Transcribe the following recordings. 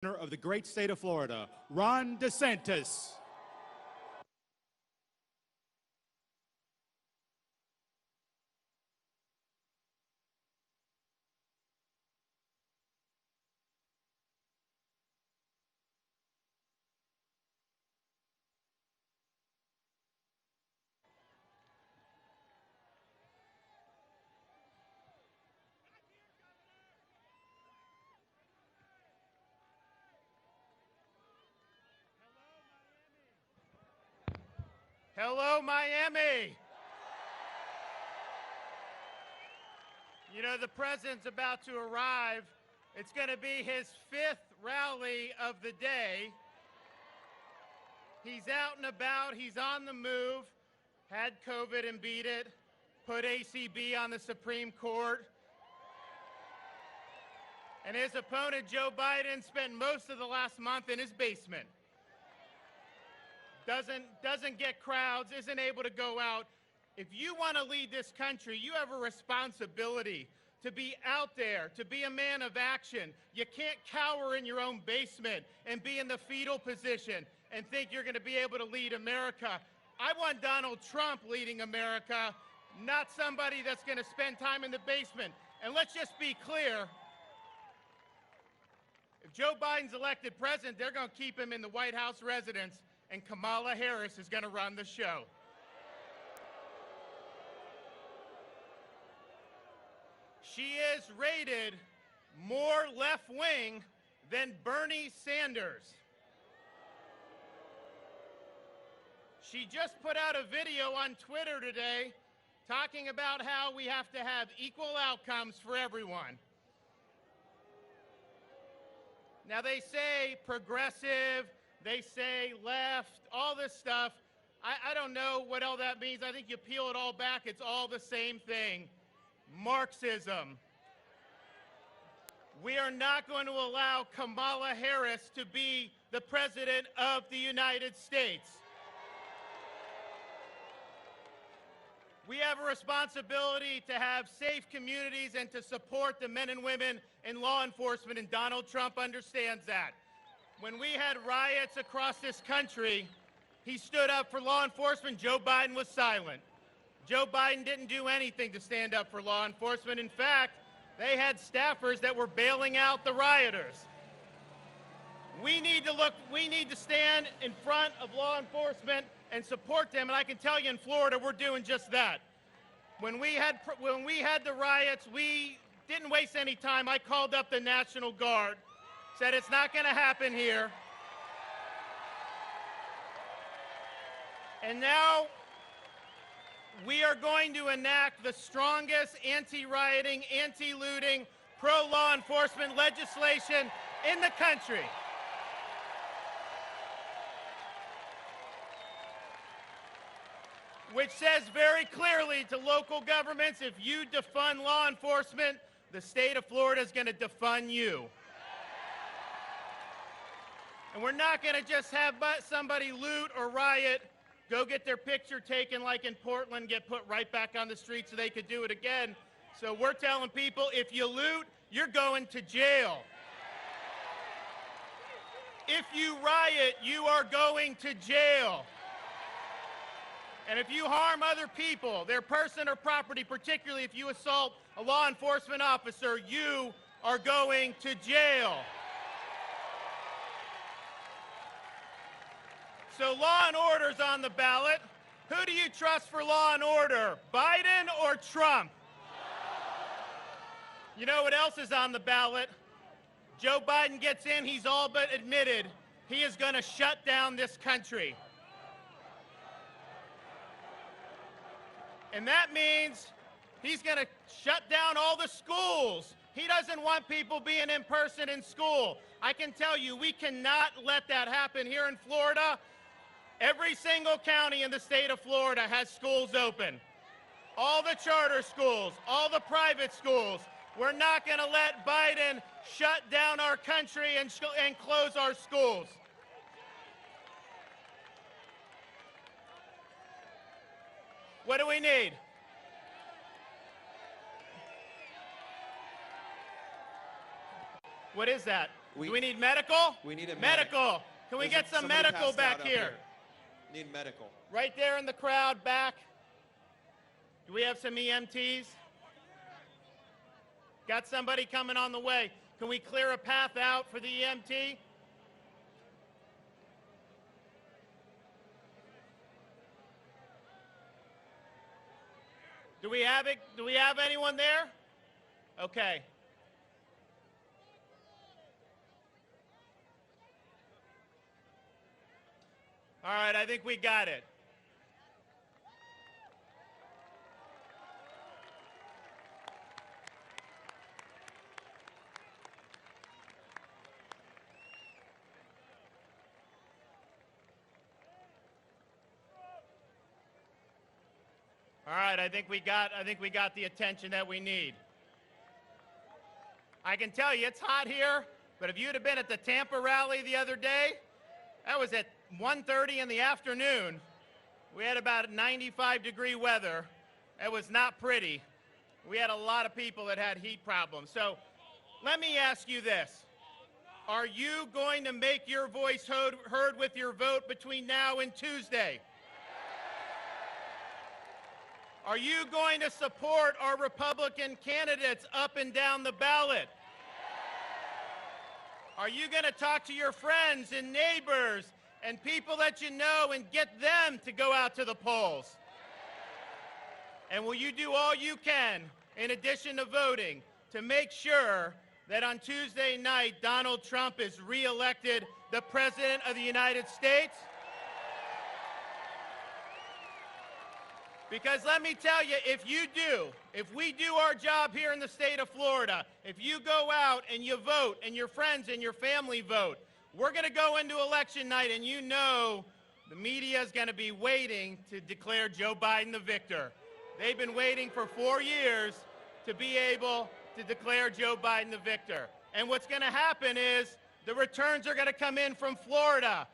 of the great state of Florida, Ron DeSantis. Hello, Miami. You know, the president's about to arrive. It's going to be his 5th rally of the day. He's out and about. He's on the move. Had COVID and beat it. Put ACB on the Supreme Court. And his opponent, Joe Biden, spent most of the last month in his basement. Doesn't get crowds, isn't able to go out. If you want to lead this country, you have a responsibility to be out there, to be a man of action. You can't cower in your own basement and be in the fetal position and think you're going to be able to lead America. I want Donald Trump leading America, not somebody that's going to spend time in the basement. And let's just be clear, if Joe Biden's elected president, they're going to keep him in the White House residence, and Kamala Harris is going to run the show. She is rated more left-wing than Bernie Sanders. She just put out a video on Twitter today talking about how we have to have equal outcomes for everyone. Now, they say progressive, they say left, all this stuff. I don't know what all that means. I think you peel it all back, it's all the same thing. Marxism. We are not going to allow Kamala Harris to be the President of the United States. We have a responsibility to have safe communities and to support the men and women in law enforcement, and Donald Trump understands that. When we had riots across this country, he stood up for law enforcement. Joe Biden was silent. Joe Biden didn't do anything to stand up for law enforcement. In fact, they had staffers that were bailing out the rioters. We need to stand in front of law enforcement and support them, and I can tell you in Florida, we're doing just that. When we had the riots, we didn't waste any time. I called up the National Guard, said it's not going to happen here. And now we are going to enact the strongest anti-rioting, anti-looting, pro-law enforcement legislation in the country. Which says very clearly to local governments, if you defund law enforcement, the state of Florida is going to defund you. And we're not going to just have somebody loot or riot, go get their picture taken like in Portland, get put right back on the street so they could do it again. So we're telling people, if you loot, you're going to jail. If you riot, you are going to jail. And if you harm other people, their person or property, particularly if you assault a law enforcement officer, you are going to jail. So law and order's on the ballot. Who do you trust for law and order, Biden or Trump? You know what else is on the ballot? Joe Biden gets in, he's all but admitted he is going to shut down this country. And that means he's going to shut down all the schools. He doesn't want people being in person in school. I can tell you, we cannot let that happen here in Florida. Every single county in the state of Florida has schools open. All the charter schools, all the private schools. We're not going to let Biden shut down our country and close our schools. What do we need? What is that? Do we need medical? We need a medical. Can we get some medical back here? Need medical. Right there in the crowd back. Do we have some EMTs? Got somebody coming on the way. Can we clear a path out for the EMT? Do we have it? Do we have anyone there? Okay. All right, I think we got it. All right, I think we got the attention that we need. I can tell you it's hot here, but if you'd have been at the Tampa rally the other day, that was at 1:30 in the afternoon. We had about 95-degree weather. It was not pretty. We had a lot of people that had heat problems. So let me ask you this. Are you going to make your voice heard with your vote between now and Tuesday? Are you going to support our Republican candidates up and down the ballot? Are you going to talk to your friends and neighbors and people that you know and get them to go out to the polls? And will you do all you can, in addition to voting, to make sure that on Tuesday night Donald Trump is re-elected the President of the United States? Because let me tell you, if we do our job here in the state of Florida, if you go out and you vote and your friends and your family vote, we're going to go into election night and you know the media is going to be waiting to declare Joe Biden the victor. They've been waiting for 4 years to be able to declare Joe Biden the victor. And what's going to happen is the returns are going to come in from Florida.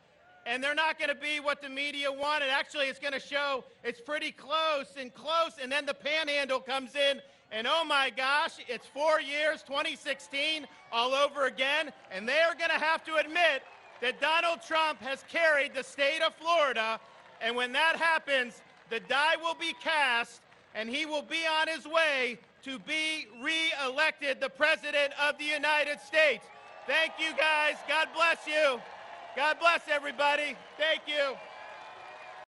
And they're not going to be what the media wanted. Actually, it's going to show it's pretty close, and then the panhandle comes in, and oh my gosh, it's 4 years, 2016, all over again, and they're going to have to admit that Donald Trump has carried the state of Florida, and when that happens, the die will be cast, and he will be on his way to be re-elected the President of the United States. Thank you, guys. God bless you. God bless everybody. Thank you.